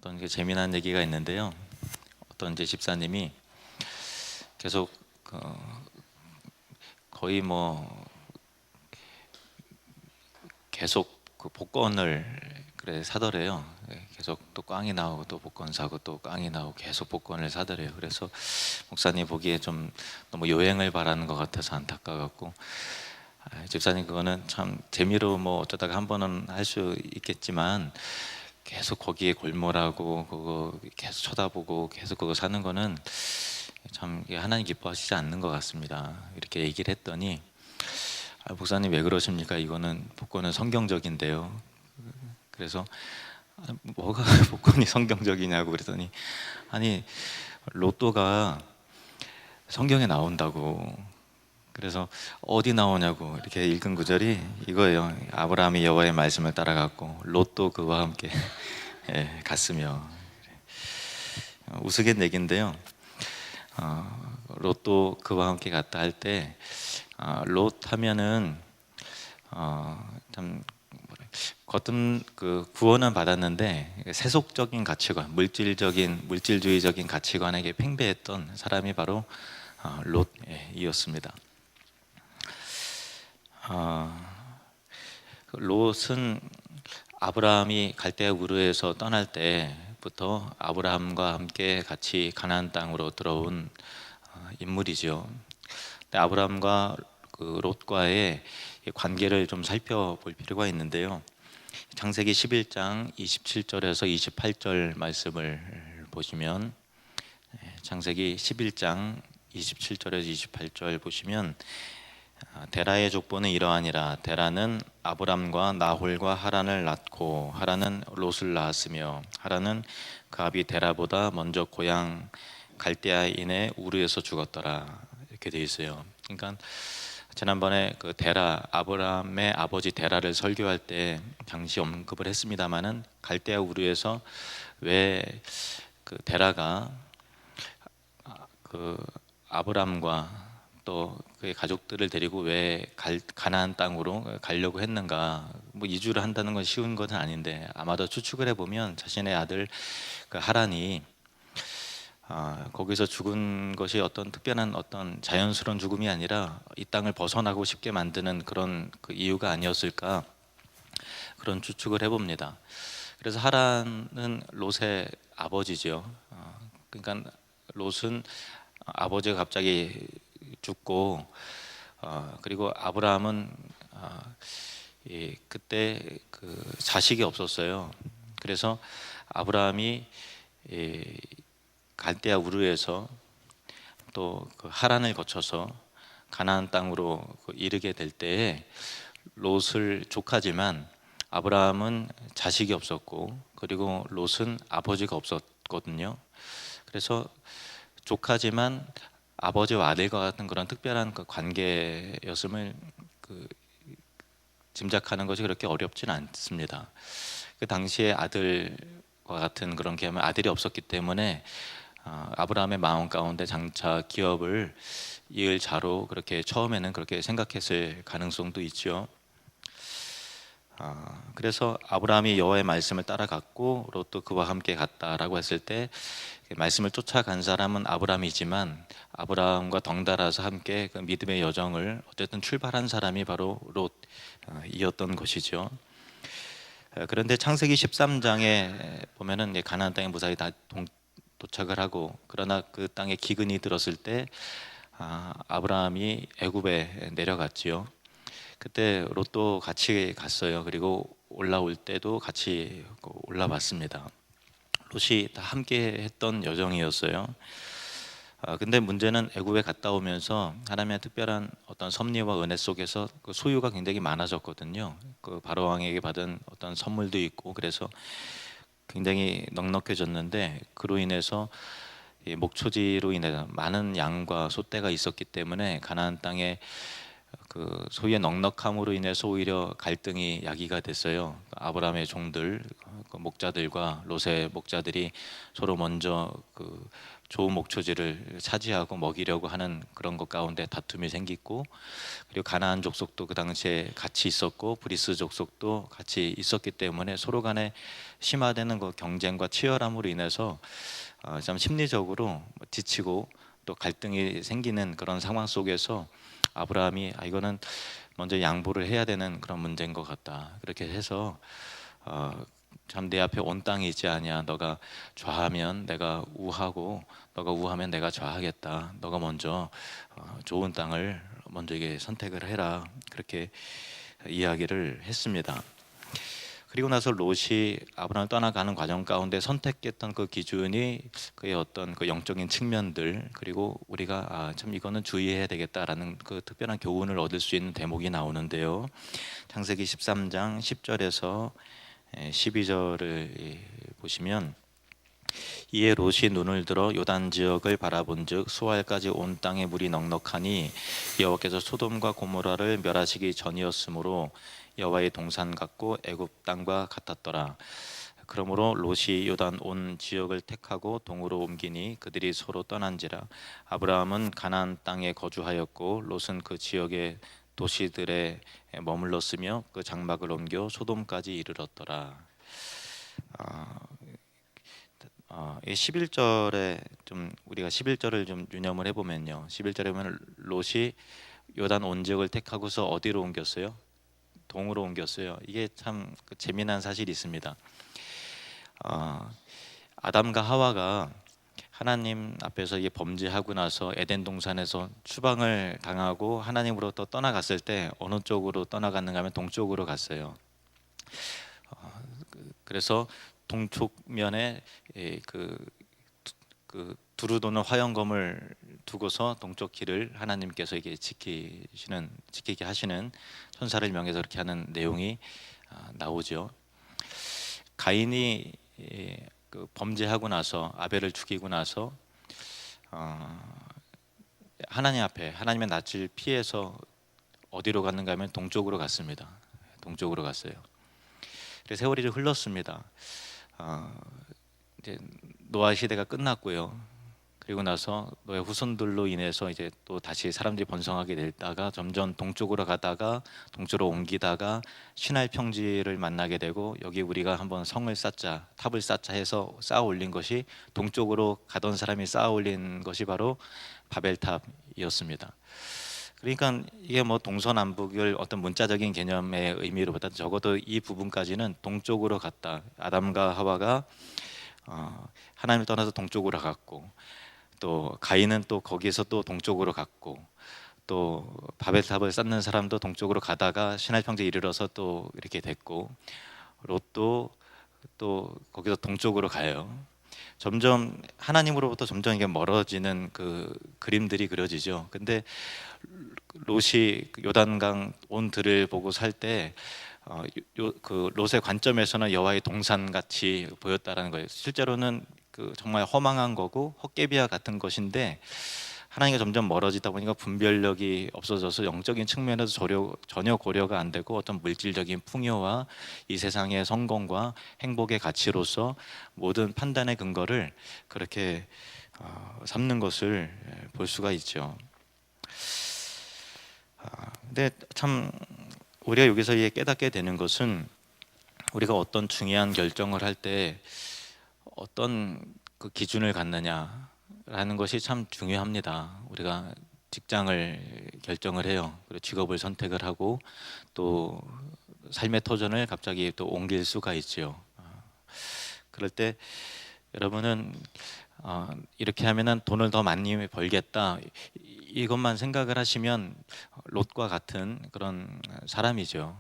어떤 게 재미난 얘기가 있는데요. 어떤 이제 집사님이 계속 거의 뭐 계속 그 복권을 그래 사더래요. 계속 또 꽝이 나오고 또 복권 사고 또 꽝이 나오고 계속 복권을 사더래요. 그래서 목사님 보기에 좀 너무 요행을 바라는 것 같아서 안타까웠고, 집사님 그거는 참 재미로 뭐 어쩌다가 한 번은 할 수 있겠지만 계속 거기에 골몰하고 그거 계속 쳐다보고 계속 그거 사는 거는 참 하나님 기뻐하시지 않는 것 같습니다. 이렇게 얘기를 했더니, 목사님 왜 그러십니까? 이거는 복권은 성경적인데요. 그래서 뭐가 복권이 성경적이냐고 그랬더니, 아니 로또가 성경에 나온다고. 그래서 어디 나오냐고 이렇게 읽은 구절이 이거예요. 아브라함이 여호와의 말씀을 따라갔고 롯도 그와 함께 갔으며. 우스갯얘기인데요. 롯도 그와 함께 갔다 할 때 롯 하면은 참 겉은 그 구원은 받았는데 세속적인 가치관, 물질주의적인 가치관에게 팽배했던 사람이 바로 롯이었습니다. 롯은 아브라함이 갈대아 우르에서 떠날 때부터 아브라함과 함께 같이 가나안 땅으로 들어온 인물이죠. 근데 아브라함과 그 롯과의 관계를 좀 살펴볼 필요가 있는데요. 창세기 11장 27절에서 28절 말씀을 보시면, 창세기 11장 27절에서 28절 보시면, 데라의 족보는 이러하니라. 데라는 아브람과 나홀과 하란을 낳고 하란은 롯을 낳았으며 하란은 그 아비 데라보다 먼저 고향 갈대아인의 우르에서 죽었더라. 이렇게 돼 있어요. 그러니까 지난번에 그 데라, 아브람의 아버지 데라를 설교할 때 당시 언급을 했습니다마는, 갈대아 우르에서 왜 그 데라가 그 아브람과 또 그의 가족들을 데리고 왜 가나안 땅으로 가려고 했는가? 뭐 이주를 한다는 건 쉬운 것은 아닌데, 아마도 추측을 해보면 자신의 아들 그 하란이 거기서 죽은 것이 어떤 특별한 어떤 자연스러운 죽음이 아니라 이 땅을 벗어나고 싶게 만드는 그런 그 이유가 아니었을까, 그런 추측을 해봅니다. 그래서 하란은 롯의 아버지죠. 그러니까 롯은 아버지가 갑자기 죽고, 그리고 아브라함은 그때 그 자식이 없었어요. 그래서 아브라함이 갈대아 우르에서 또 그 하란을 거쳐서 가나안 땅으로 이르게 될 때에 롯을 조카지만 아브라함은 자식이 없었고, 그리고 롯은 아버지가 없었거든요. 그래서 조카지만 아버지와 아들과 같은 그런 특별한 그 관계였음을 짐작하는 것이 그렇게 어렵진 않습니다. 그 당시에 아들과 같은 그런 계면 아들이 없었기 때문에 아브라함의 마음 가운데 장차 기업을 이을 자로 그렇게 처음에는 그렇게 생각했을 가능성도 있죠. 그래서 아브라함이 여호와의 말씀을 따라갔고 롯도 그와 함께 갔다라고 했을 때, 말씀을 쫓아간 사람은 아브라함이지만 아브라함과 덩달아서 함께 그 믿음의 여정을 어쨌든 출발한 사람이 바로 롯이었던 것이죠. 그런데 창세기 13장에 보면은 가나안 땅에 무사히 다 도착을 하고, 그러나 그 땅에 기근이 들었을 때 아브라함이 애굽에 내려갔지요. 그때 롯도 같이 갔어요. 그리고 올라올 때도 같이 올라왔습니다. 롯이 다 함께 했던 여정이었어요. 근데 문제는 애굽에 갔다 오면서 하나님의 특별한 어떤 섭리와 은혜 속에서 그 소유가 굉장히 많아졌거든요. 그 바로 왕에게 받은 어떤 선물도 있고, 그래서 굉장히 넉넉해졌는데, 그로 인해서 목초지로 인해서 많은 양과 소떼가 있었기 때문에 가나안 땅에 그 소위의 넉넉함으로 인해서 오히려 갈등이 야기가 됐어요. 아브라함의 종들, 그 목자들과 롯의 목자들이 서로 먼저 그 좋은 목초지를 차지하고 먹이려고 하는 그런 것 가운데 다툼이 생기고, 그리고 가나안 족속도 그 당시에 같이 있었고 브리스 족속도 같이 있었기 때문에 서로 간에 심화되는 그 경쟁과 치열함으로 인해서 참 심리적으로 지치고 또 갈등이 생기는 그런 상황 속에서 아브라함이 이거는 먼저 양보를 해야 되는 그런 문제인 것 같다. 그렇게 해서 참 내 앞에 온 땅이 있지 아니야. 너가 좌하면 내가 우하고 너가 우하면 내가 좌하겠다. 너가 먼저 좋은 땅을 먼저 이게 선택을 해라. 그렇게 이야기를 했습니다. 그리고 나서 롯이 아브라함을 떠나가는 과정 가운데 선택했던 그 기준이 그의 어떤 그 영적인 측면들, 그리고 우리가 참 이거는 주의해야 되겠다라는 그 특별한 교훈을 얻을 수 있는 대목이 나오는데요. 창세기 13장 10절에서 12절을 보시면, 이에 롯이 눈을 들어 요단 지역을 바라본즉 수알까지 온 땅에 물이 넉넉하니 여호와께서 소돔과 고모라를 멸하시기 전이었으므로 여호와의 동산 같고 애굽 땅과 같았더라. 그러므로 롯이 요단 온 지역을 택하고 동으로 옮기니 그들이 서로 떠난지라. 아브라함은 가나안 땅에 거주하였고 롯은 그 지역의 도시들에 머물렀으며 그 장막을 옮겨 소돔까지 이르렀더라. 이 11절에 좀 우리가 11절을 좀 유념을 해보면요, 11절에 보면 롯이 요단 온 지역을 택하고서 어디로 옮겼어요? 동으로 옮겼어요. 이게 참 재미난 사실이 있습니다. 아담과 하와가 하나님 앞에서 이게 범죄하고 나서 에덴 동산에서 추방을 당하고 하나님으로부터 떠나갔을 때 어느 쪽으로 떠나갔는가 하면 동쪽으로 갔어요. 그래서 동쪽면에 그 두루도는 화영검을 두고서 동쪽 길을 하나님께서 이게 지키게 하시는 천사를 명해서 그렇게 하는 내용이 나오죠. 가인이 그 범죄하고 나서 아벨을 죽이고 나서 하나님 앞에 하나님의 낯을 피해서 어디로 갔는가 하면 동쪽으로 갔습니다. 동쪽으로 갔어요. 그래서 세월이 좀 흘렀습니다. 이제 노아 시대가 끝났고요. 그리고 나서 노아의 후손들로 인해서 이제 또 다시 사람들이 번성하게 되다가 점점 동쪽으로 가다가 동쪽으로 옮기다가 시나이 평지를 만나게 되고, 여기 우리가 한번 성을 쌓자, 탑을 쌓자 해서 쌓아 올린 것이, 동쪽으로 가던 사람이 쌓아 올린 것이 바로 바벨탑이었습니다. 그러니까 이게 뭐 동서남북을 어떤 문자적인 개념의 의미로보다 적어도 이 부분까지는 동쪽으로 갔다. 아담과 하와가 하나님을 떠나서 동쪽으로 갔고, 또 가인은 또 거기에서 또 동쪽으로 갔고, 또 바벨탑을 쌓는 사람도 동쪽으로 가다가 시나이 평지에 이르러서 또 이렇게 됐고, 롯도 또 거기서 동쪽으로 가요. 점점 하나님으로부터 점점 이게 멀어지는 그 그림들이 그려지죠. 근데 롯이 요단강 온 들을 보고 살 때 그 롯의 관점에서는 여호와의 동산 같이 보였다라는 거예요. 실제로는 그 정말 허망한 거고 헛개비와 같은 것인데, 하나님과 점점 멀어지다 보니까 분별력이 없어져서 영적인 측면에서 전혀 고려가 안 되고 어떤 물질적인 풍요와 이 세상의 성공과 행복의 가치로서 모든 판단의 근거를 그렇게 삼는 것을 볼 수가 있죠. 근데 참 우리가 여기서 깨닫게 되는 것은, 우리가 어떤 중요한 결정을 할 때 어떤 그 기준을 갖느냐라는 것이 참 중요합니다. 우리가 직장을 결정을 해요. 그리고 직업을 선택을 하고 또 삶의 터전을 갑자기 또 옮길 수가 있죠. 그럴 때 여러분은 이렇게 하면은 돈을 더 많이 벌겠다, 이것만 생각을 하시면 롯과 같은 그런 사람이죠.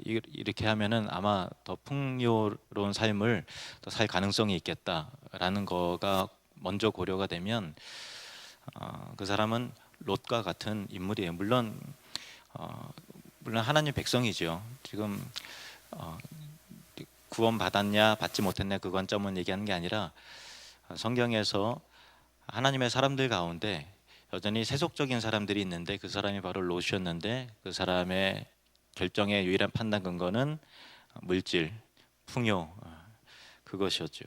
이렇게 하면은 아마 더 풍요로운 삶을 더 살 가능성이 있겠다라는 거가 먼저 고려가 되면 그 사람은 롯과 같은 인물이에요. 물론 하나님 백성이죠. 지금 구원 받았냐 받지 못했냐 그 관점은 얘기하는 게 아니라, 성경에서 하나님의 사람들 가운데 여전히 세속적인 사람들이 있는데 그 사람이 바로 롯이었는데 그 사람의 결정의 유일한 판단 근거는 물질, 풍요, 그것이었죠.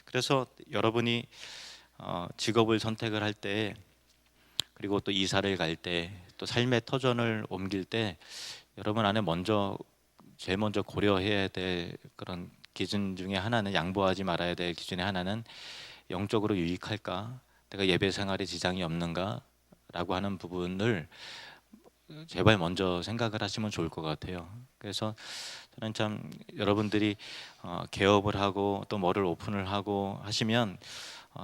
그래서 여러분이 직업을 선택을 할 때, 그리고 또 이사를 갈 때, 또 삶의 터전을 옮길 때 여러분 안에 제일 먼저 고려해야 될 그런 기준 중에 하나는, 양보하지 말아야 될 기준의 하나는 영적으로 유익할까? 내가 예배 생활에 지장이 없는가? 라고 하는 부분을 제발 먼저 생각을 하시면 좋을 것 같아요. 그래서 저는 참 여러분들이 개업을 하고 또 뭐를 오픈을 하고 하시면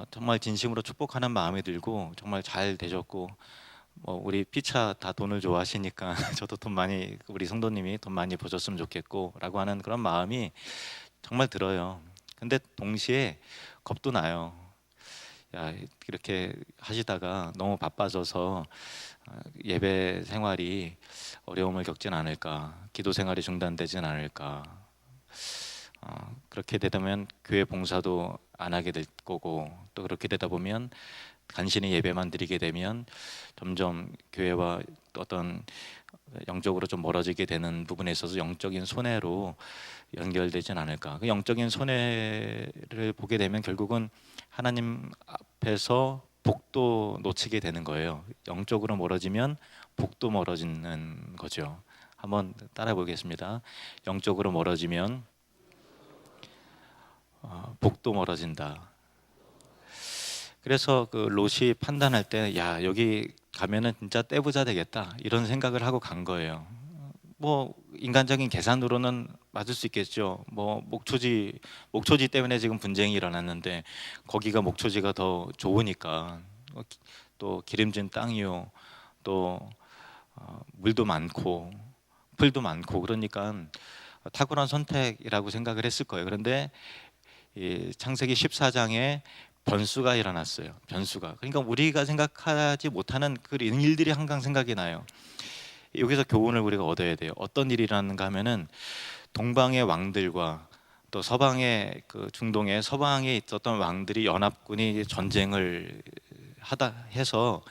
정말 진심으로 축복하는 마음이 들고, 정말 잘 되셨고, 뭐 우리 피차 다 돈을 좋아하시니까 저도 돈 많이, 우리 성도님이 돈 많이 버셨으면 좋겠고 라고 하는 그런 마음이 정말 들어요. 근데 동시에 겁도 나요. 야, 이렇게 하시다가 너무 바빠져서 예배 생활이 어려움을 겪진 않을까, 기도 생활이 중단되진 않을까, 그렇게 되면 교회 봉사도 안 하게 될 거고, 또 그렇게 되다 보면 간신히 예배만 드리게 되면 점점 교회와 어떤 영적으로 좀 멀어지게 되는 부분에 있어서 영적인 손해로 연결되진 않을까. 그 영적인 손해를 보게 되면 결국은 하나님 앞에서 복도 놓치게 되는 거예요. 영적으로 멀어지면 복도 멀어지는 거죠. 한번 따라 보겠습니다. 영적으로 멀어지면 복도 멀어진다. 그래서 그 롯이 판단할 때, 야, 여기 가면은 진짜 떼부자 되겠다, 이런 생각을 하고 간 거예요. 뭐 인간적인 계산으로는 맞을 수 있겠죠. 뭐 목초지 때문에 지금 분쟁이 일어났는데 거기가 목초지가 더 좋으니까, 또 기름진 땅이요, 또 물도 많고 풀도 많고, 그러니까 탁월한 선택이라고 생각을 했을 거예요. 그런데 이 창세기 14장에 변수가 일어났어요. 변수가. 그러니까 우리가 생각하지 못하는 그런 일들이 항상 생각이 나요. 여기서 교훈을 우리가 얻어야 돼요. 어떤 일이 일어났는가 하면은, 동방의 왕들과 또 서방의, 그 중동의 서방에 있었던 왕들이, 연합군이 전쟁을 하다 해서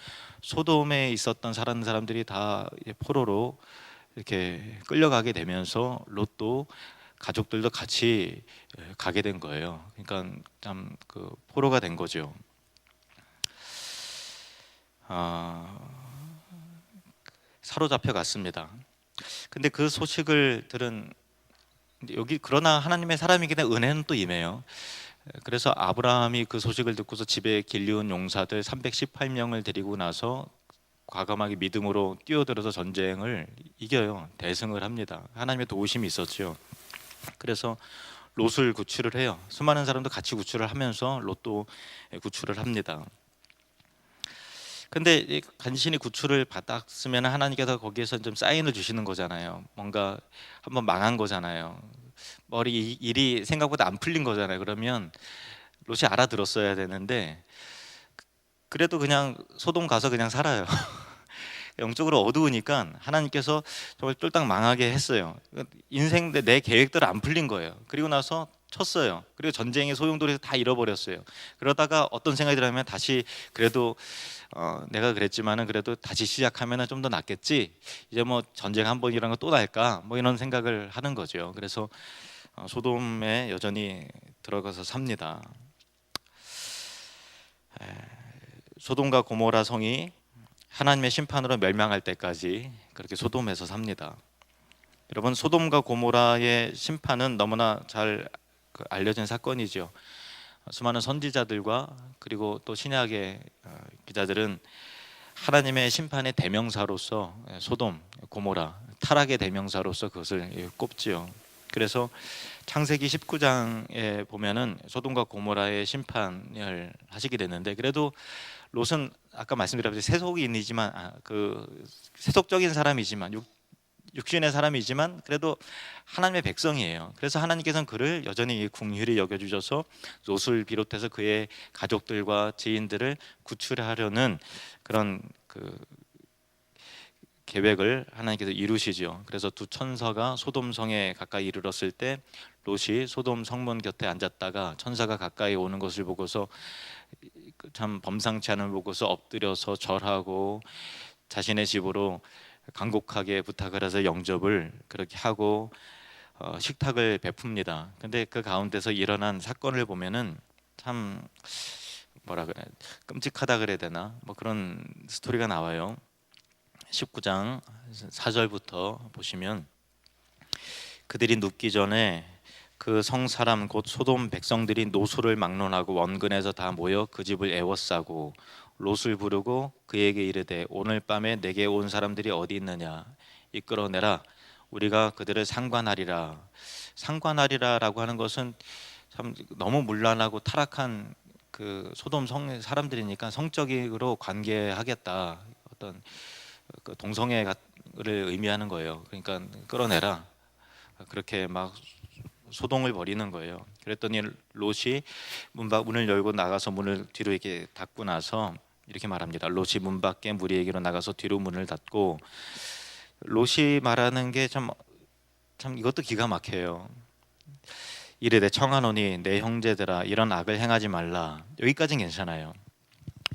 소돔에 있었던 사람들이 다 포로로 이렇게 끌려가게 되면서 롯도 가족들도 같이 가게 된 거예요. 그러니까 참 그 포로가 된 거죠. 사로잡혀 갔습니다. 근데 그 소식을 들은, 여기 그러나 하나님의 사람이기 때문에 은혜는 또 임해요. 그래서 아브라함이 그 소식을 듣고서 집에 길리온 용사들 318명을 데리고 나서 과감하게 믿음으로 뛰어들어서 전쟁을 이겨요. 대승을 합니다. 하나님의 도우심이 있었죠. 그래서 롯을 구출을 해요. 수많은 사람도 같이 구출을 하면서 롯도 구출을 합니다. 근데 간신히 구출을 받았으면 하나님께서 거기에서 좀 사인을 주시는 거잖아요. 뭔가 한번 망한 거잖아요. 일이 생각보다 안 풀린 거잖아요. 그러면 롯이 알아들었어야 되는데, 그래도 그냥 소돔 가서 그냥 살아요. 영적으로 어두우니까 하나님께서 정말 쫄딱 망하게 했어요. 인생 내 계획대로 안 풀린 거예요. 그리고 나서 쳤어요. 그리고 전쟁의 소용돌이에서 다 잃어버렸어요. 그러다가 어떤 생각이 들냐면, 다시 그래도 내가 그랬지만은 그래도 다시 시작하면은 좀 더 낫겠지. 이제 뭐 전쟁 한 번이란 거 또 날까? 뭐 이런 생각을 하는 거죠. 그래서 소돔에 여전히 들어가서 삽니다. 소돔과 고모라 성이 하나님의 심판으로 멸망할 때까지 그렇게 소돔에서 삽니다. 여러분, 소돔과 고모라의 심판은 너무나 잘 알려진 사건이죠. 수많은 선지자들과 그리고 또 신약의 기자들은 하나님의 심판의 대명사로서 소돔, 고모라, 타락의 대명사로서 그것을 꼽지요. 그래서 창세기 19장에 보면은 소돔과 고모라의 심판을 하시게 됐는데, 그래도 롯은 아까 말씀드렸듯이 세속인이지만, 그 세속적인 사람이지만, 육신의 사람이지만 그래도 하나님의 백성이에요. 그래서 하나님께서는 그를 여전히 긍휼히 여겨주셔서 롯을 비롯해서 그의 가족들과 지인들을 구출하려는 그런 그 계획을 하나님께서 이루시죠. 그래서 두 천사가 소돔 성에 가까이 이르렀을 때 롯이 소돔 성문 곁에 앉았다가 천사가 가까이 오는 것을 보고서 참 범상치 않은 보고서 엎드려서 절하고 자신의 집으로 간곡하게 부탁을 해서 영접을 그렇게 하고 식탁을 베풉니다. 근데 그 가운데서 일어난 사건을 보면은 참 뭐라 그래, 끔찍하다 그래야 되나, 뭐 그런 스토리가 나와요. 19장 4절부터 보시면, 그들이 눕기 전에 그 성 사람 곧 소돔 백성들이 노소를 막론하고 원근에서 다 모여 그 집을 애워싸고 롯을 부르고 그에게 이르되 오늘 밤에 내게 온 사람들이 어디 있느냐, 이끌어내라, 우리가 그들을 상관하리라. 상관하리라라고 하는 것은 참 너무 문란하고 타락한 그 소돔 성 사람들이니까 성적으로 관계하겠다, 어떤 그 동성애를 의미하는 거예요. 그러니까 끌어내라, 그렇게 막 소동을 벌이는 거예요. 그랬더니 롯이 문을 열고 나가서 문을 뒤로 이렇게 닫고 나서 이렇게 말합니다. 롯이 문 밖에 무리에게로 나가서 뒤로 문을 닫고, 롯이 말하는 게 참 이것도 기가 막혀요. 이르되 청하노니 내 형제들아 이런 악을 행하지 말라. 여기까지는 괜찮아요.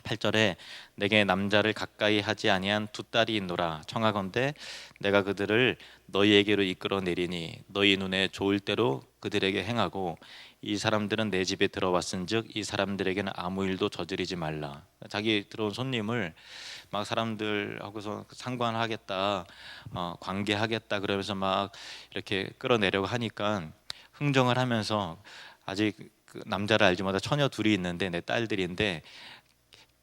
8절에 내게 남자를 가까이 하지 아니한 두 딸이 있노라. 청하건대 내가 그들을 너희에게로 이끌어 내리니 너희 눈에 좋을 대로 그들에게 행하고 이 사람들은 내 집에 들어왔은즉 이 사람들에게는 아무 일도 저지르지 말라. 자기 들어온 손님을 막 사람들하고서 상관하겠다, 관계하겠다 그러면서 막 이렇게 끌어내려고 하니까 흥정을 하면서, 아직 그 남자를 알지 못한 처녀 둘이 있는데 내 딸들인데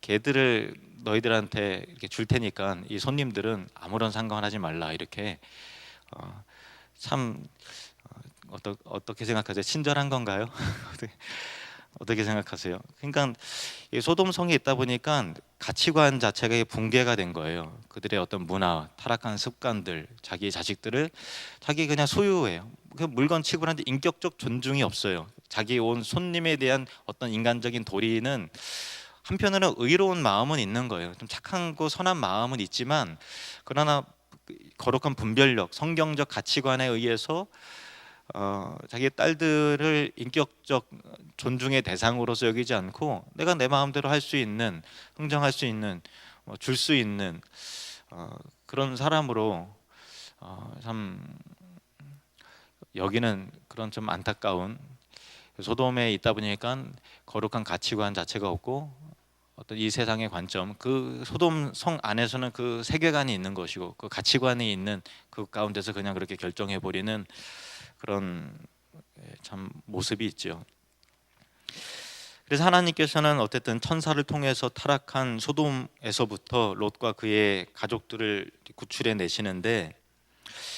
걔들을 너희들한테 이렇게 줄 테니까 이 손님들은 아무런 상관하지 말라, 이렇게. 참 어떻게 생각하세요? 친절한 건가요? 어떻게 생각하세요? 그러니까 이 소돔성에 있다 보니까 가치관 자체가 붕괴가 된 거예요. 그들의 어떤 문화, 타락한 습관들, 자기 자식들을 자기 그냥 소유해요. 그 물건 취급하는데 인격적 존중이 없어요. 자기 온 손님에 대한 어떤 인간적인 도리는, 한편으로는 의로운 마음은 있는 거예요. 좀 착하고 선한 마음은 있지만, 그러나 거룩한 분별력, 성경적 가치관에 의해서 자기 딸들을 인격적 존중의 대상으로서 여기지 않고 내가 내 마음대로 할 수 있는, 흥정할 수 있는, 줄 수 있는 그런 사람으로 참 여기는 그런 좀 안타까운, 소돔에 있다 보니까 거룩한 가치관 자체가 없고 어떤 이 세상의 관점, 그 소돔 성 안에서는 그 세계관이 있는 것이고 그 가치관이 있는 그 가운데서 그냥 그렇게 결정해 버리는 그런 참 모습이 있죠. 그래서 하나님께서는 어쨌든 천사를 통해서 타락한 소돔에서부터 롯과 그의 가족들을 구출해 내시는데,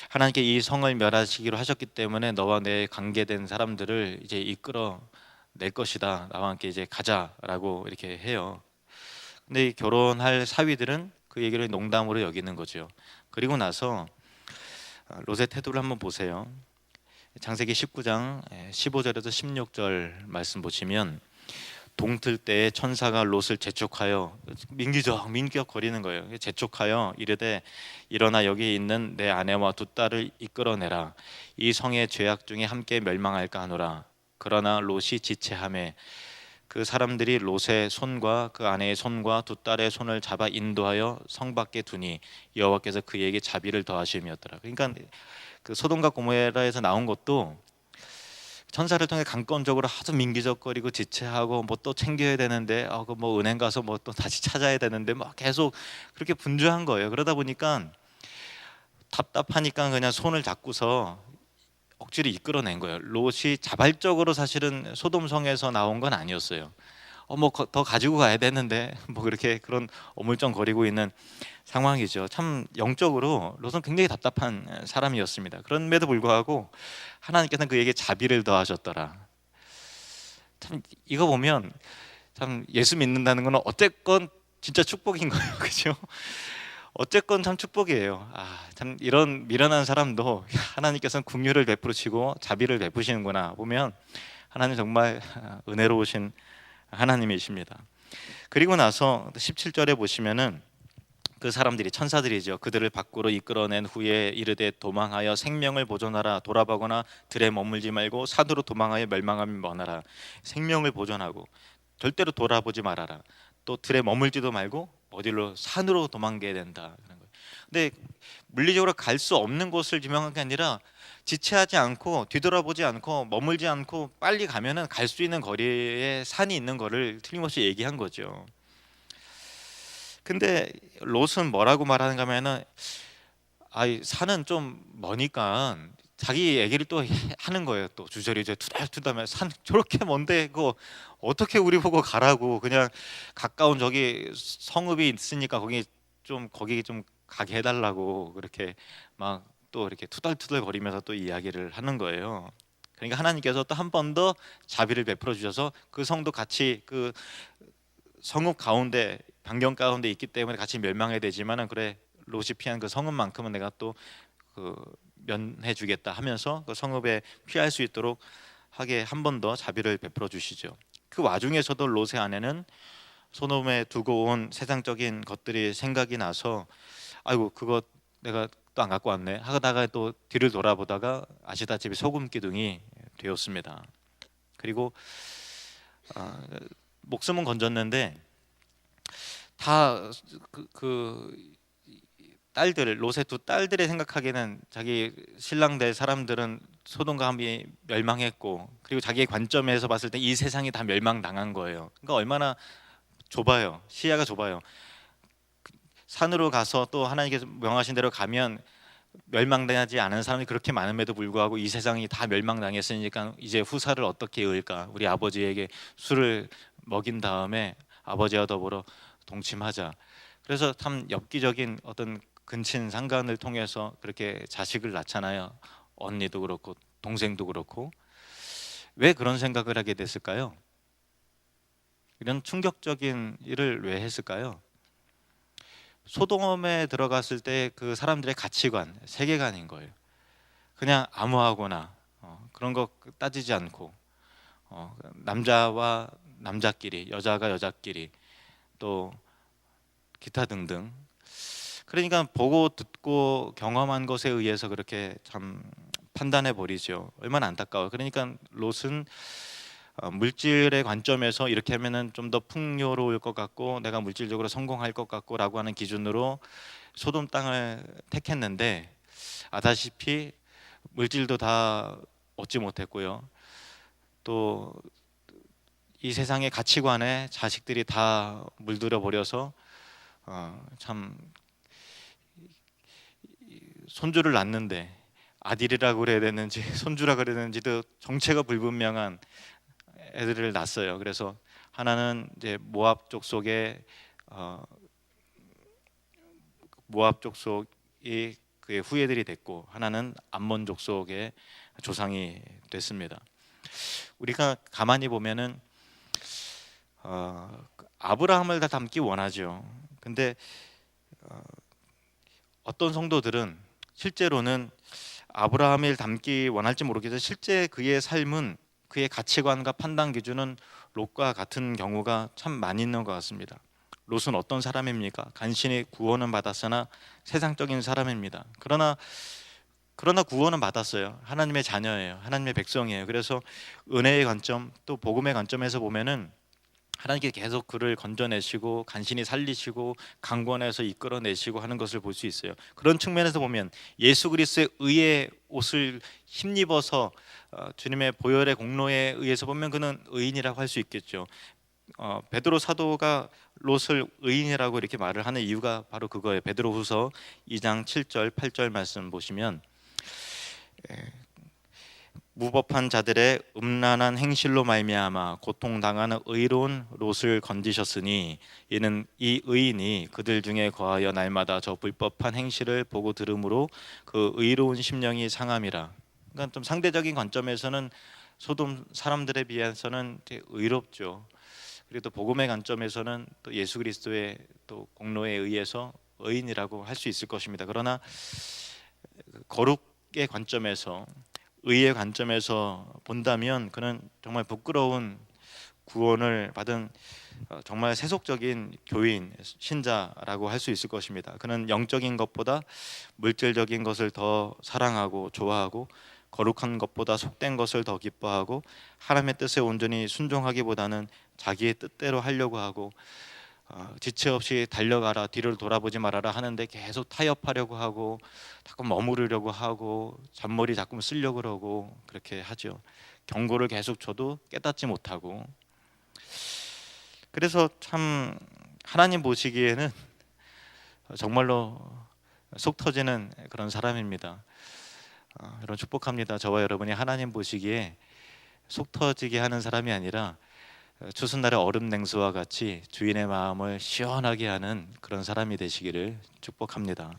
하나님께 이 성을 멸하시기로 하셨기 때문에 너와 내 관계된 사람들을 이제 이끌어 낼 것이다, 나와 함께 이제 가자라고 이렇게 해요. 근데 이 결혼할 사위들은 그 얘기를 농담으로 여기는 거죠. 그리고 나서 롯의 태도를 한번 보세요. 창세기 19장 15절에서 16절 말씀 보시면, 동틀 때에 천사가 롯을 재촉하여, 민기적 거리는 거예요. 재촉하여 이르되 일어나 여기 있는 내 아내와 두 딸을 이끌어내라. 이 성의 죄악 중에 함께 멸망할까 하노라. 그러나 롯이 지체하매 그 사람들이 롯의 손과 그 아내의 손과 두 딸의 손을 잡아 인도하여 성 밖에 두니 여호와께서 그에게 자비를 더하심이었더라. 그러니까 그 소돔과 고모라에서 나온 것도 천사를 통해 강권적으로 하도 민기적거리고 지체하고 뭐 또 챙겨야 되는데 그 뭐 은행 가서 뭐 또 다시 찾아야 되는데 막 계속 그렇게 분주한 거예요. 그러다 보니까 답답하니까 그냥 손을 잡고서 억지로 이끌어낸 거예요. 롯이 자발적으로 사실은 소돔성에서 나온 건 아니었어요. 뭐 더 가지고 가야 되는데 뭐 그렇게 그런 어물쩡거리고 있는 상황이죠. 참 영적으로 롯은 굉장히 답답한 사람이었습니다. 그럼에도 불구하고 하나님께서는 그에게 자비를 더하셨더라. 참 이거 보면 참 예수 믿는다는 건 어쨌건 진짜 축복인 거예요. 그렇죠? 어쨌건 참 축복이에요. 참 이런 미련한 사람도 하나님께서는 긍휼을 베푸시고 자비를 베푸시는구나 보면 하나님 정말 은혜로우신 하나님이십니다. 그리고 나서 17절에 보시면은 그 사람들이 천사들이죠. 그들을 밖으로 이끌어낸 후에 이르되 도망하여 생명을 보존하라. 돌아보거나 들에 머물지 말고 산으로 도망하여 멸망함이 머나라. 생명을 보존하고 절대로 돌아보지 말아라. 또 들에 머물지도 말고 어디로 산으로 도망가야 된다. 그런 거예요. 근데 물리적으로 갈 수 없는 곳을 지명한 게 아니라 지체하지 않고 뒤돌아보지 않고 머물지 않고 빨리 가면은 갈 수 있는 거리에 산이 있는 거를 틀림없이 얘기한 거죠. 근데 롯은 뭐라고 말하는가 하면은 아이 산은 좀 머니까 자기 얘기를 또 하는 거예요. 또 주저리 이제 투덜투덜하면 산 저렇게 먼데 그거 어떻게 우리 보고 가라고 그냥 가까운 저기 성읍이 있으니까 거기 좀 가게 해달라고 그렇게 막 또 이렇게 투덜투덜 거리면서 또 이야기를 하는 거예요. 그러니까 하나님께서 또 한 번 더 자비를 베풀어 주셔서 그 성도 같이 그 성읍 가운데 반경 가운데 있기 때문에 같이 멸망해야 되지만은 그래 롯이 피한 그 성읍만큼은 내가 또 그 면해 주겠다 하면서 그 성읍에 피할 수 있도록 하게 한 번 더 자비를 베풀어 주시죠. 그 와중에서도 롯의 아내는 소돔에 두고 온 세상적인 것들이 생각이 나서 아이고 그거 내가 또 안 갖고 왔네 하다가 또 뒤를 돌아보다가 아시다시피 소금 기둥이 되었습니다. 그리고 아, 목숨은 건졌는데 다그 딸들 롯의 두 딸들의 생각하기에는 자기 신랑 될 사람들은 소돔과 함이 멸망했고 그리고 자기의 관점에서 봤을 때 이 세상이 다 멸망당한 거예요. 그러니까 얼마나 좁아요. 시야가 좁아요. 산으로 가서 또 하나님께서 명하신 대로 가면 멸망당하지 않은 사람이 그렇게 많음에도 불구하고 이 세상이 다 멸망당했으니까 이제 후사를 어떻게 이을까? 우리 아버지에게 술을 먹인 다음에 아버지와 더불어 동침하자. 그래서 참 엽기적인 어떤 근친 상간을 통해서 그렇게 자식을 낳잖아요. 언니도 그렇고 동생도 그렇고 왜 그런 생각을 하게 됐을까요? 이런 충격적인 일을 왜 했을까요? 소돔에 들어갔을 때 그 사람들의 가치관, 세계관인 거예요. 그냥 아무하거나 그런 거 따지지 않고 남자와 남자끼리, 여자가 여자끼리 또 기타 등등. 그러니까 보고 듣고 경험한 것에 의해서 그렇게 참 판단해 버리죠. 얼마나 안타까워요. 그러니까 롯은 물질의 관점에서 이렇게 하면은 좀 더 풍요로울 것 같고 내가 물질적으로 성공할 것 같고라고 하는 기준으로 소돔 땅을 택했는데 아다시피 물질도 다 얻지 못했고요. 또 이 세상의 가치관에 자식들이 다 물들여 버려서 참 손주를 낳는데 아들이라고 그래야 되는지 손주라 그래야 되는지도 정체가 불분명한 애들을 낳았어요. 그래서 하나는 이제 모압 족속의 어, 모압 족속이 그의 후예들이 됐고 하나는 암몬 족속의 조상이 됐습니다. 우리가 가만히 보면은 아브라함을 다 닮기 원하죠. 근데 어떤 성도들은 실제로는 아브라함을 닮기 원할지 모르겠어요. 실제 그의 삶은 그의 가치관과 판단 기준은 롯과 같은 경우가 참 많이 있는 것 같습니다. 롯은 어떤 사람입니까? 간신히 구원은 받았으나 세상적인 사람입니다. 그러나 구원은 받았어요. 하나님의 자녀예요. 하나님의 백성이에요. 그래서 은혜의 관점 또 복음의 관점에서 보면은 하나님께 계속 그를 건져내시고 간신히 살리시고 강권해서 이끌어내시고 하는 것을 볼 수 있어요. 그런 측면에서 보면 예수 그리스도의 의의 옷을 힘입어서 주님의 보혈의 공로에 의해서 보면 그는 의인이라고 할 수 있겠죠. 베드로 사도가 롯을 의인이라고 이렇게 말을 하는 이유가 바로 그거예요. 베드로후서 2장 7절 8절 말씀 보시면 무법한 자들의 음란한 행실로 말미암아 고통당하는 의로운 롯을 건지셨으니 이는 이 의인이 그들 중에 거하여 날마다 저 불법한 행실을 보고 들으므로 그 의로운 심령이 상함이라. 그러니까 좀 상대적인 관점에서는 소돔 사람들에 비해서는 의롭죠. 그리고 또 복음의 관점에서는 또 예수 그리스도의 또 공로에 의해서 의인이라고 할 수 있을 것입니다. 그러나 거룩의 관점에서 의의 관점에서 본다면 그는 정말 부끄러운 구원을 받은 정말 세속적인 교인 신자라고 할 수 있을 것입니다. 그는 영적인 것보다 물질적인 것을 더 사랑하고 좋아하고 거룩한 것보다 속된 것을 더 기뻐하고 하나님의 뜻에 온전히 순종하기보다는 자기의 뜻대로 하려고 하고 지체 없이 달려가라, 뒤를 돌아보지 말아라 하는데 계속 타협하려고 하고 자꾸 머무르려고 하고 잔머리 자꾸 쓰려고 그러고 그렇게 하죠. 경고를 계속 줘도 깨닫지 못하고. 그래서 참 하나님 보시기에는 정말로 속 터지는 그런 사람입니다. 여러분 축복합니다. 저와 여러분이 하나님 보시기에 속 터지게 하는 사람이 아니라 추수날의 얼음 냉수와 같이 주인의 마음을 시원하게 하는 그런 사람이 되시기를 축복합니다.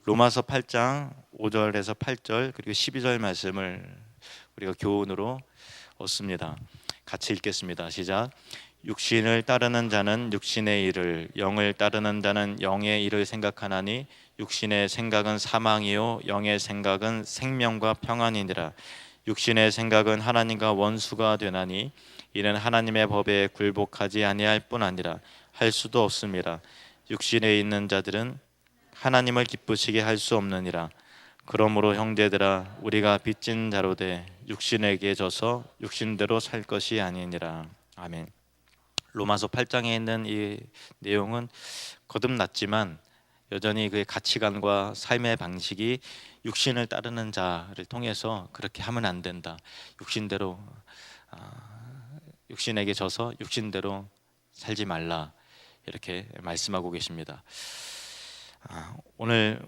로마서 8장 5절에서 8절 그리고 12절 말씀을 우리가 교훈으로 얻습니다. 같이 읽겠습니다. 시작. 육신을 따르는 자는 육신의 일을, 영을 따르는 자는 영의 일을 생각하나니 육신의 생각은 사망이요 영의 생각은 생명과 평안이니라. 육신의 생각은 하나님과 원수가 되나니 이는 하나님의 법에 굴복하지 아니할 뿐 아니라 할 수도 없습니다. 육신에 있는 자들은 하나님을 기쁘시게 할 수 없느니라. 그러므로 형제들아 우리가 빚진 자로 돼 육신에게 져서 육신대로 살 것이 아니니라. 아멘. 로마서 8장에 있는 이 내용은 거듭났지만 여전히 그의 가치관과 삶의 방식이 육신을 따르는 자를 통해서 그렇게 하면 안 된다. 육신대로 육신에게 져서 육신대로 살지 말라. 이렇게 말씀하고 계십니다. 오늘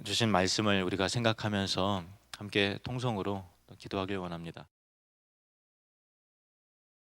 주신 말씀을 우리가 생각하면서 함께 통성으로 기도하길 원합니다.